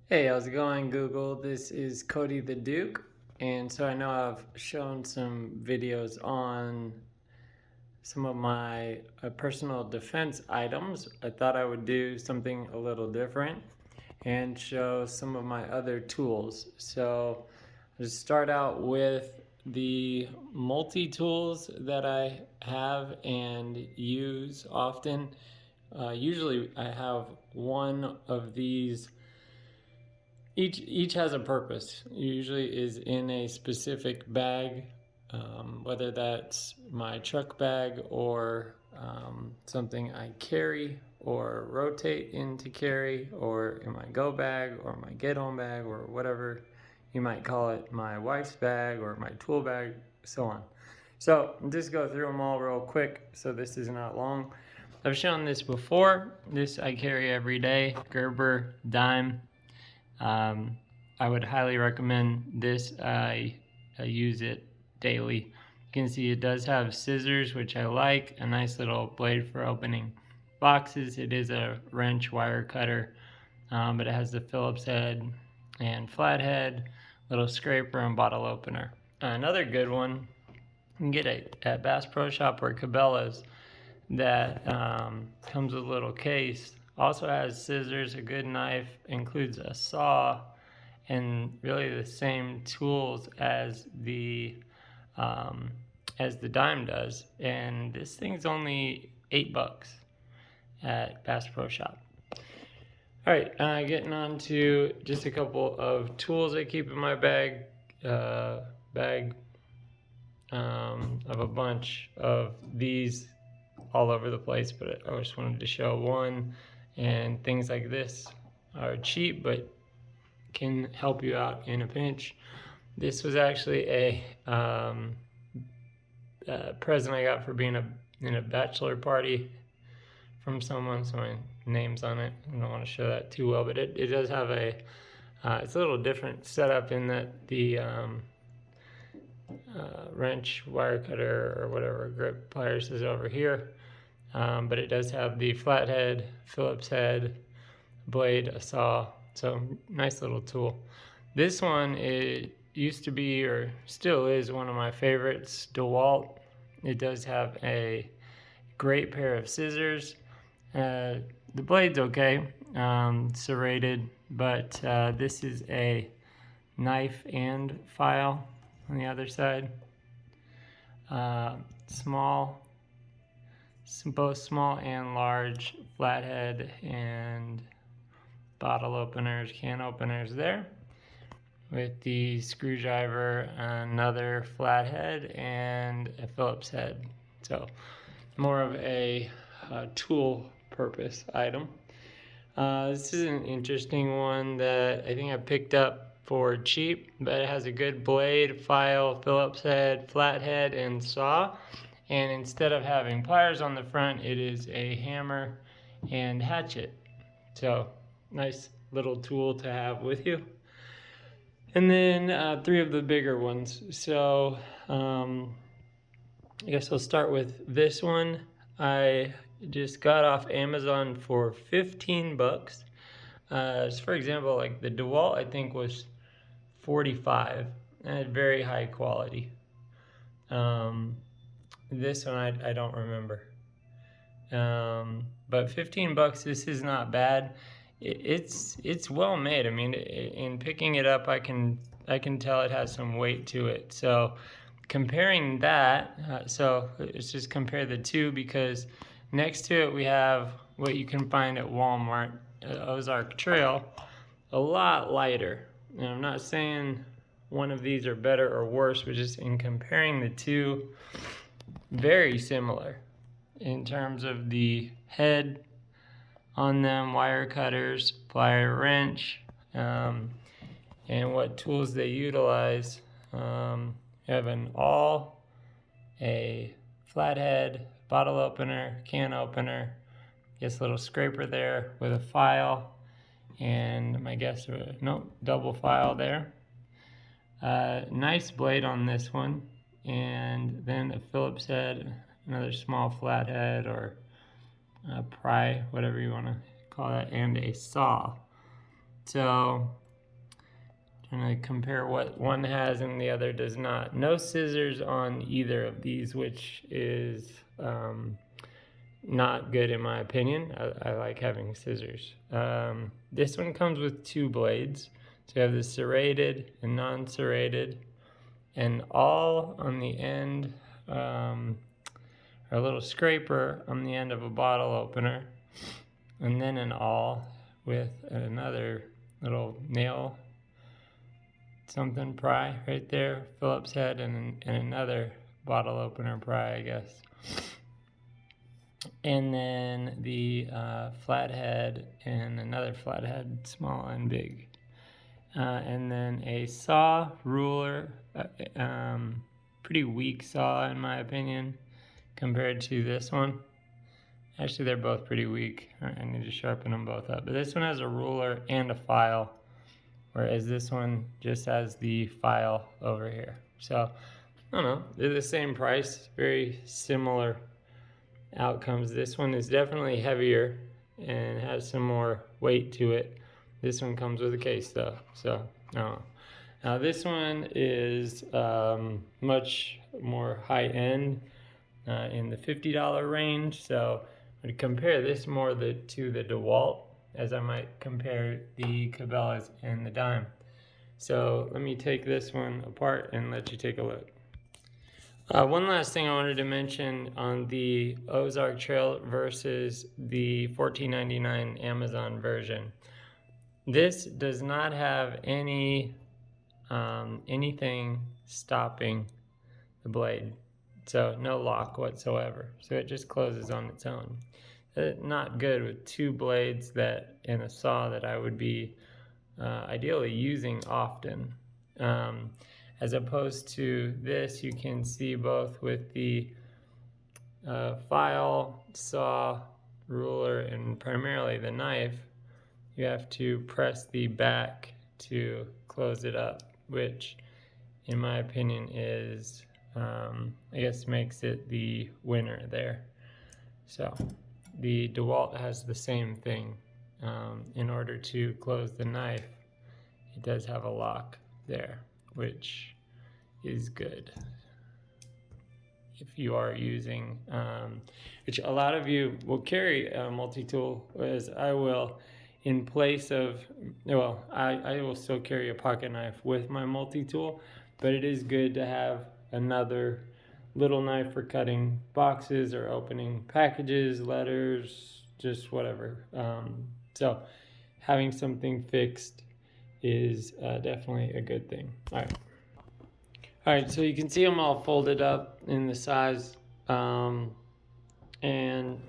Hey, how's it going, Google? This is Cody the Duke, and so I know I've shown some videos on some of my personal defense items. I thought I would do something a little different and show some of my other tools. So I'll just start out with the multi-tools that I have and use often. Usually I have one of these. Each has a purpose. Usually is in a specific bag, whether that's my truck bag or something I carry or rotate into carry, or in my go bag or my get home bag, or whatever you might call it, my wife's bag or my tool bag, so on. So I'll just go through them all real quick so this is not long. I've shown this before. This I carry every day, Gerber dime. I would highly recommend this. I use it daily. You can see it does have scissors, which I like, a nice little blade for opening boxes. It is a wrench wire cutter, but it has the Phillips head and flathead, little scraper, and bottle opener. Another good one you can get at Bass Pro Shop or Cabela's that comes with a little case. Also has scissors, a good knife, includes a saw, and really the same tools as the dime does. And this thing's only $8 at Bass Pro Shop. All right, getting on to just a couple of tools I keep in my bag. Of a bunch of these all over the place, but I just wanted to show one. And things like this are cheap, but can help you out in a pinch. This was actually a present I got for being in a bachelor party from someone, so my name's on it. I don't want to show that too well, but it does have it's a little different setup in that the wrench, wire cutter, or whatever grip pliers is over here. But it does have the flathead, Phillips head, blade, a saw, so nice little tool. This one, it used to be, or still is, one of my favorites, DeWalt. It does have a great pair of scissors. The blade's okay, serrated, but this is a knife and file on the other side. Both small and large flathead and bottle openers, can openers there, with the screwdriver, another flathead, and a Phillips head. So more of a tool purpose item. This is an interesting one that I think I picked up for cheap, but it has a good blade, file, Phillips head, flathead, and saw. And instead of having pliers on the front, it is a hammer and hatchet. So nice little tool to have with you. And then 3 of the bigger ones. So I guess I'll start with this one. I just got off Amazon for $15. For example, like the DeWalt, I think was $45, and had very high quality. This one I don't remember, but $15. This is not bad. It's well made. I mean, in picking it up, I can tell it has some weight to it. So comparing that, so let's just compare the two, because next to it we have what you can find at Walmart, Ozark Trail, a lot lighter. And I'm not saying one of these are better or worse, but just in comparing the two, very similar in terms of the head on them, wire cutters, plier, wrench, and what tools they utilize. You have an awl, a flathead, bottle opener, can opener, just a little scraper there with a file, and double file there. Nice blade on this one, and then a Phillips head, another small flathead, or pry, whatever you want to call that, and a saw. So trying to compare what one has and the other does not. No scissors on either of these, which is not good in my opinion. I like having scissors. This one comes with 2 blades. So you have the serrated and non-serrated, and all on the end, or a little scraper on the end of a bottle opener, and then an awl with another little nail something pry right there, Phillips head, and another bottle opener pry, I guess. And then the flathead and another flathead, small and big. And then a saw, ruler, pretty weak saw in my opinion compared to this one. Actually, they're both pretty weak. I need to sharpen them both up. But this one has a ruler and a file, whereas this one just has the file over here. So, I don't know, they're the same price, very similar outcomes. This one is definitely heavier and has some more weight to it. This one comes with a case though, so I don't know. Now this one is much more high-end, in the $50 range, so I would compare this more to the DeWalt as I might compare the Cabela's and the Dime. So let me take this one apart and let you take a look. One last thing I wanted to mention on the Ozark Trail versus the $14.99 Amazon version. This does not have anything stopping the blade, so no lock whatsoever. So it just closes on its own. Not good with 2 blades and a saw that I would be ideally using often. As opposed to this, you can see both with the file, saw, ruler, and primarily the knife, you have to press the back to close it up, which in my opinion is, I guess makes it the winner there. So the DeWalt has the same thing. In order to close the knife, it does have a lock there, which is good if you are using, which a lot of you will carry a multi-tool, as I will, in place of, well, I will still carry a pocket knife with my multi-tool, but it is good to have another little knife for cutting boxes or opening packages, letters, just whatever. So having something fixed is definitely a good thing. All right, so you can see them all folded up in the size, and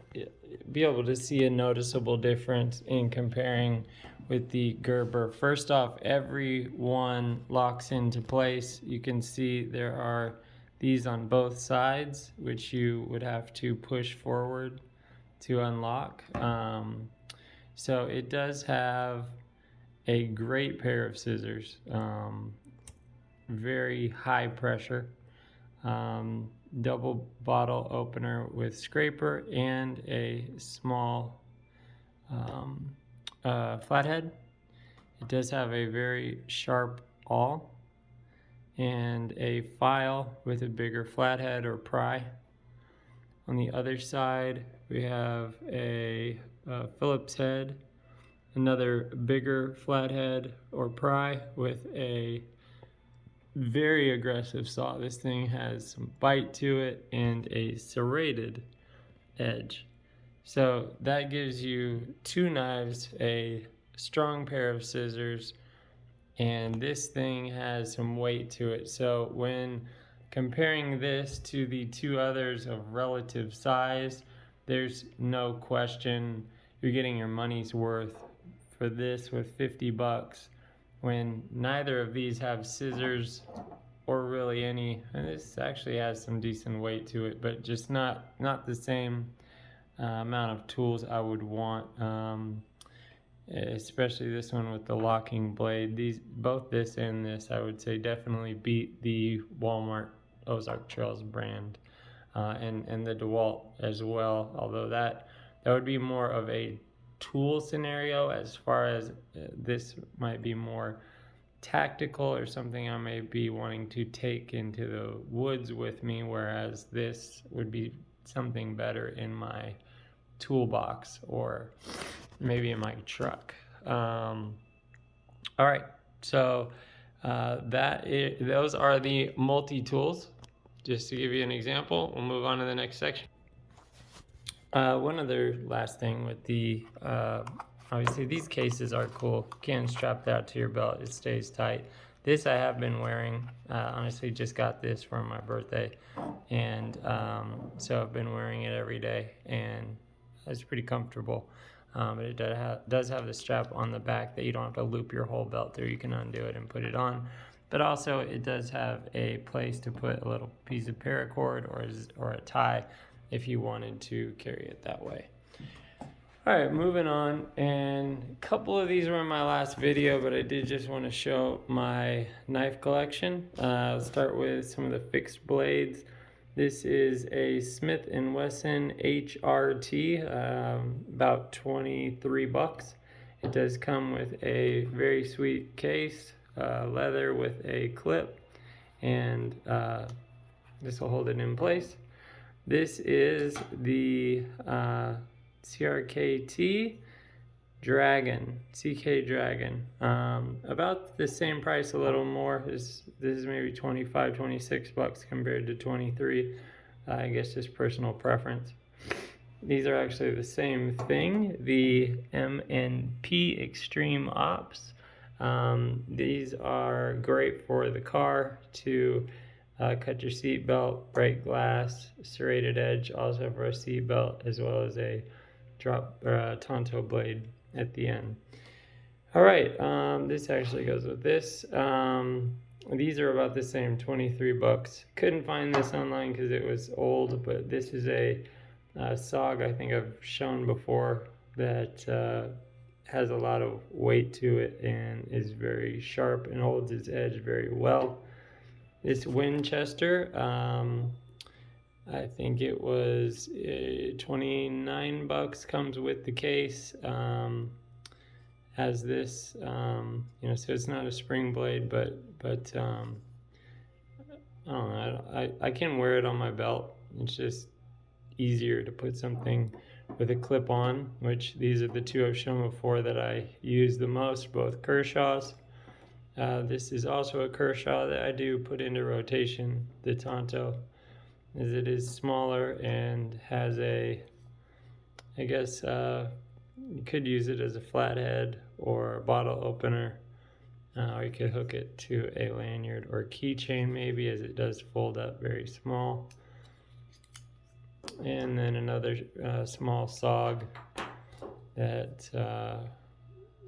be able to see a noticeable difference in comparing with the Gerber. First off, every one locks into place. You can see there are these on both sides, which you would have to push forward to unlock. So it does have a great pair of scissors, very high pressure, double bottle opener with scraper and a small flathead. It does have a very sharp awl and a file with a bigger flathead or pry. On the other side, we have a Phillips head, another bigger flathead or pry with a very aggressive saw. This thing has some bite to it and a serrated edge. So that gives you 2 knives, a strong pair of scissors, and this thing has some weight to it. So when comparing this to the 2 others of relative size, there's no question you're getting your money's worth for this with 50 bucks when neither of these have scissors or really any, and this actually has some decent weight to it, but just not the same amount of tools I would want, especially this one with the locking blade. Both this and this, I would say, definitely beat the Walmart Ozark Trails brand, and the DeWalt as well, although that would be more of a tool scenario, as far as this might be more tactical or something I may be wanting to take into the woods with me, whereas this would be something better in my toolbox or maybe in my truck. All right, so those are the multi-tools. Just to give you an example, we'll move on to the next section. One other last thing with the, obviously these cases are cool. You can strap that to your belt, it stays tight. This I have been wearing, honestly just got this for my birthday, and so I've been wearing it every day, and it's pretty comfortable. But it does have the strap on the back that you don't have to loop your whole belt through. You can undo it and put it on. But also it does have a place to put a little piece of paracord or a tie if you wanted to carry it that way. All right, moving on, and a couple of these were in my last video, but I did just want to show my knife collection. I'll start with some of the fixed blades. This is a Smith & Wesson HRT, about 23 bucks. It does come with a very sweet case, leather with a clip, and this will hold it in place. This is the CRKT Dragon, CK Dragon. About the same price, a little more. This is maybe 25, 26 bucks compared to 23. I guess just personal preference. These are actually the same thing, the M&P Extreme Ops. These are great for the car to cut your seat belt, break glass, serrated edge, also for a seat belt, as well as a drop or a Tonto blade at the end. All right, this actually goes with this. These are about the same, 23 bucks. Couldn't find this online because it was old, but this is a SOG I think I've shown before that has a lot of weight to it and is very sharp and holds its edge very well. This Winchester, I think it was 29 bucks, comes with the case. Has this, you know, so it's not a spring blade, but I don't know, I can wear it on my belt. It's just easier to put something with a clip on, which these are the two I've shown before that I use the most, both Kershaw's. This is also a Kershaw that I do put into rotation, the Tonto, as it is smaller and has a, I guess you could use it as a flathead or a bottle opener, or you could hook it to a lanyard or keychain maybe, as it does fold up very small. And then another small SOG that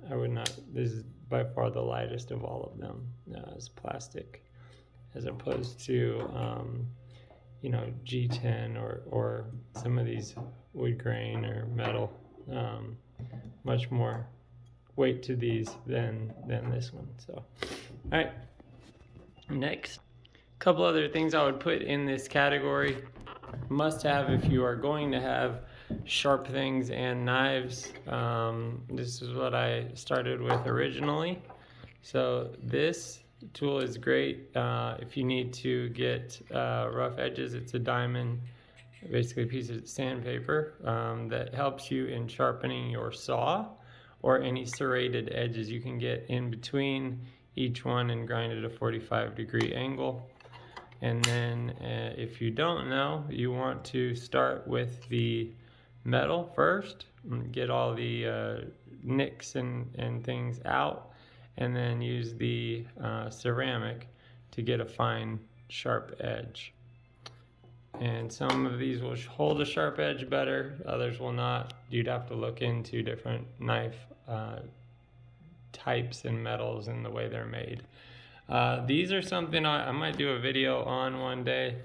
I would not, this is by far the lightest of all of them. It's plastic, as opposed to you know, G10 or some of these wood grain or metal. Much more weight to these than this one. So, all right, next, a couple other things I would put in this category. Must have if you are going to have sharp things and knives. This is what I started with originally. So this tool is great if you need to get rough edges. It's a diamond, basically a piece of sandpaper that helps you in sharpening your saw or any serrated edges you can get in between each one and grind at a 45-degree angle. And then if you don't know, you want to start with the metal first, get all the nicks and things out, and then use the ceramic to get a fine sharp edge. And some of these will hold a sharp edge better, others will not. You'd have to look into different knife types and metals and the way they're made. These are something I might do a video on one day.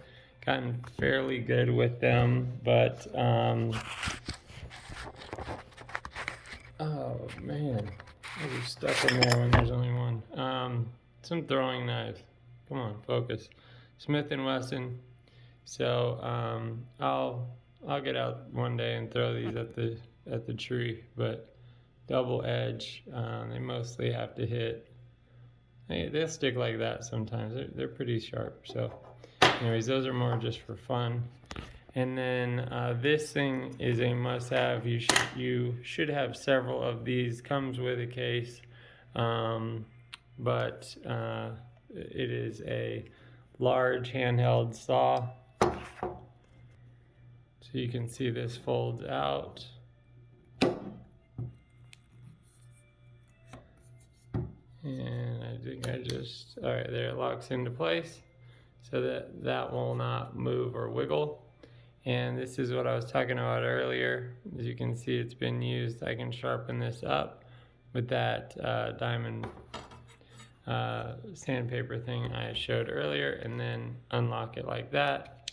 Gotten fairly good with them, but oh man, I get stuck in there when there's only one. Some throwing knives. Come on, focus. Smith & Wesson. So I'll get out one day and throw these at the tree, but double edge. They mostly have to hit. They'll stick like that sometimes. They're pretty sharp. So anyways, those are more just for fun. And then this thing is a must-have. You should have several of these. Comes with a case, but it is a large handheld saw. So you can see this folds out. And I think all right, there it locks into place so that will not move or wiggle. And this is what I was talking about earlier. As you can see, it's been used. I can sharpen this up with that diamond sandpaper thing I showed earlier, and then unlock it like that,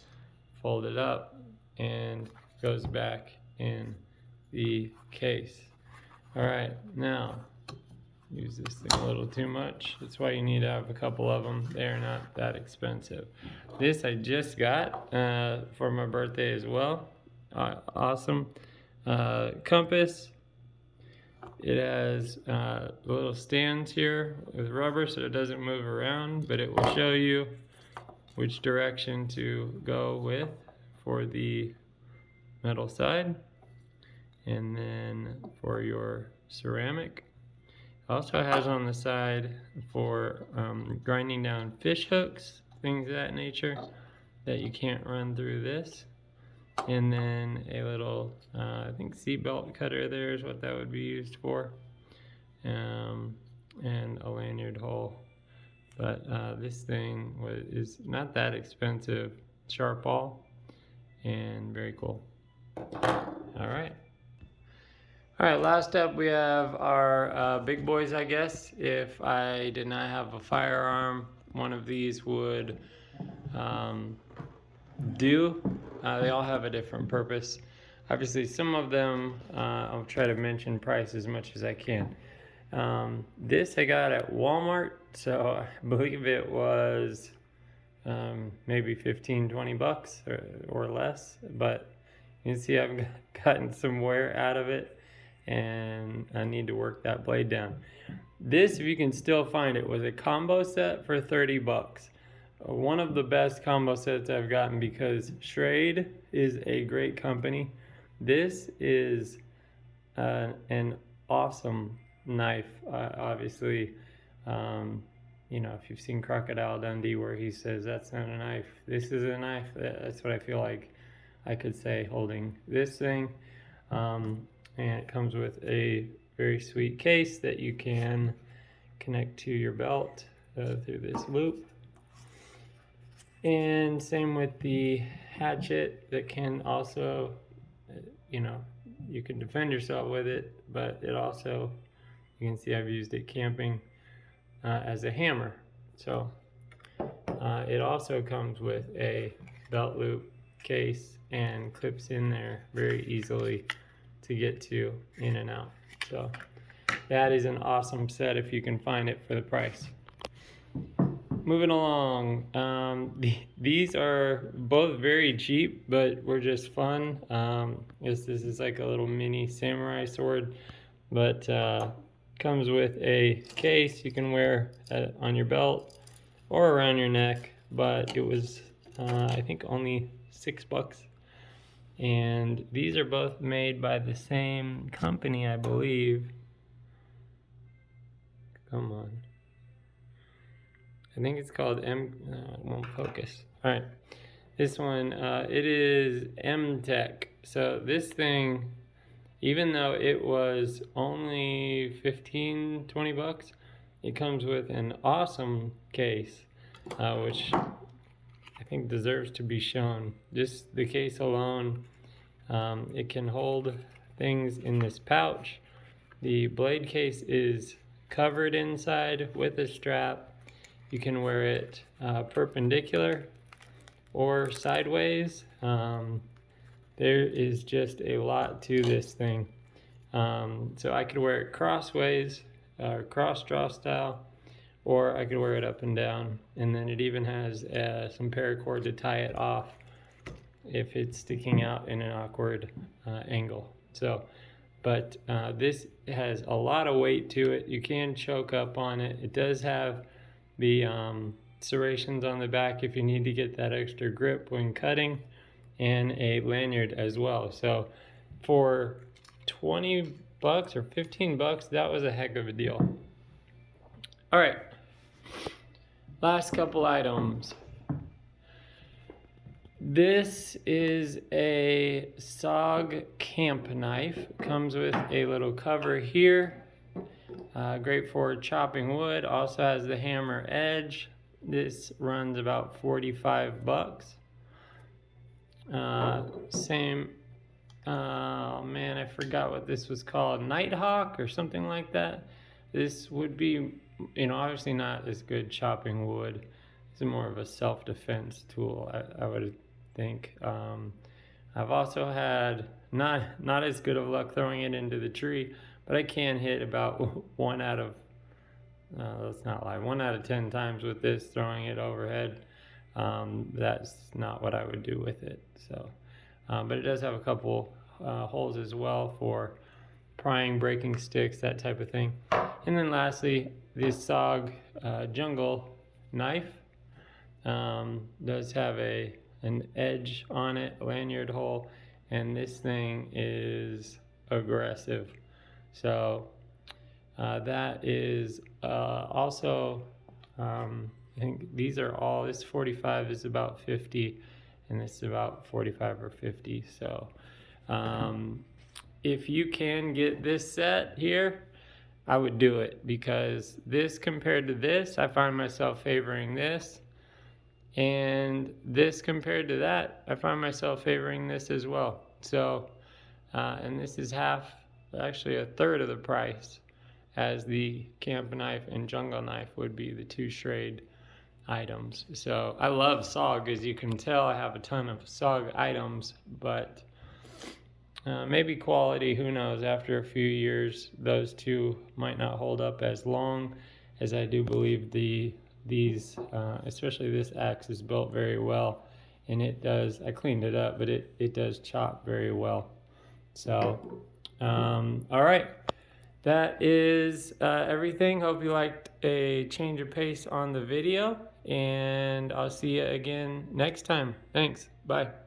fold it up, and goes back in the case. All right, now use this thing a little too much. That's why you need to have a couple of them. They're not that expensive. This I just got for my birthday as well. Awesome. Compass. It has little stands here with rubber so it doesn't move around, but it will show you which direction to go with for the metal side, and then for your ceramic. Also has on the side for grinding down fish hooks, things of that nature that you can't run through this. And then a little, I think seatbelt cutter there is what that would be used for. And a lanyard hole. But this thing is not that expensive, sharp ball, and very cool. All right. All right, last up we have our big boys, I guess. If I did not have a firearm, one of these would do. They all have a different purpose. Obviously, some of them, I'll try to mention price as much as I can. This I got at Walmart, so I believe it was maybe 15-20 bucks or less, but you can see I've gotten some wear out of it, and I need to work that blade down. This, if you can still find it, was a combo set for 30 bucks. One of the best combo sets I've gotten, because Schrade is a great company. This is an awesome knife. Obviously, you know, if you've seen Crocodile Dundee where he says that's not a knife, this is a knife. That's what I feel like I could say holding this thing. And it comes with a very sweet case that you can connect to your belt through this loop. And same with the hatchet that can also, you know, you can defend yourself with it, but it also, you can see I've used it camping as a hammer. So it also comes with a belt loop case and clips in there very easily to get to in and out. So that is an awesome set if you can find it for the price. Moving along, these are both very cheap, but were just fun. This is like a little mini samurai sword, but comes with a case you can wear on your belt or around your neck, but it was I think only $6. And these are both made by the same company, I believe. Come on. I think it's called it won't focus. All right, this one, it is M-Tech. So this thing, even though it was only 15-20 bucks, it comes with an awesome case, which I think deserves to be shown. Just the case alone, it can hold things in this pouch. The blade case is covered inside with a strap. You can wear it perpendicular or sideways. There is just a lot to this thing. So I could wear it crossways, cross draw style, or I could wear it up and down. And then it even has some paracord to tie it off if it's sticking out in an awkward angle. So but this has a lot of weight to it. You can choke up on it. It does have the serrations on the back if you need to get that extra grip when cutting, and a lanyard as well. So for 20 bucks or 15 bucks, that was a heck of a deal. All right, last couple items. This is a SOG camp knife. Comes with a little cover here. Great for chopping wood. Also has the hammer edge. This runs about 45 bucks. Same, oh man, I forgot what this was called. Nighthawk or something like that. This would be, obviously not as good chopping wood. It's more of a self-defense tool, I would think. I've also had not as good of luck throwing it into the tree, but I can hit about 1 out of 10 times with this, throwing it overhead. That's not what I would do with it. So, but it does have a couple holes as well for prying, breaking sticks, that type of thing. And then lastly, this SOG jungle knife does have an edge on it, a lanyard hole, and this thing is aggressive. So that is also, I think these are all, this 45 is about 50, and this is about 45 or 50. So if you can get this set here, I would do it, because this compared to this, I find myself favoring this. And this compared to that, I find myself favoring this as well. So, and this is actually a third of the price as the camp knife and jungle knife would be, the two Schrade items. So I love SOG, as you can tell. I have a ton of SOG items, but maybe quality, who knows, after a few years, those two might not hold up as long, as I do believe these, especially this axe, is built very well, and it does, I cleaned it up, but it does chop very well. So, all right, that is everything. Hope you liked a change of pace on the video, and I'll see you again next time. Thanks, bye.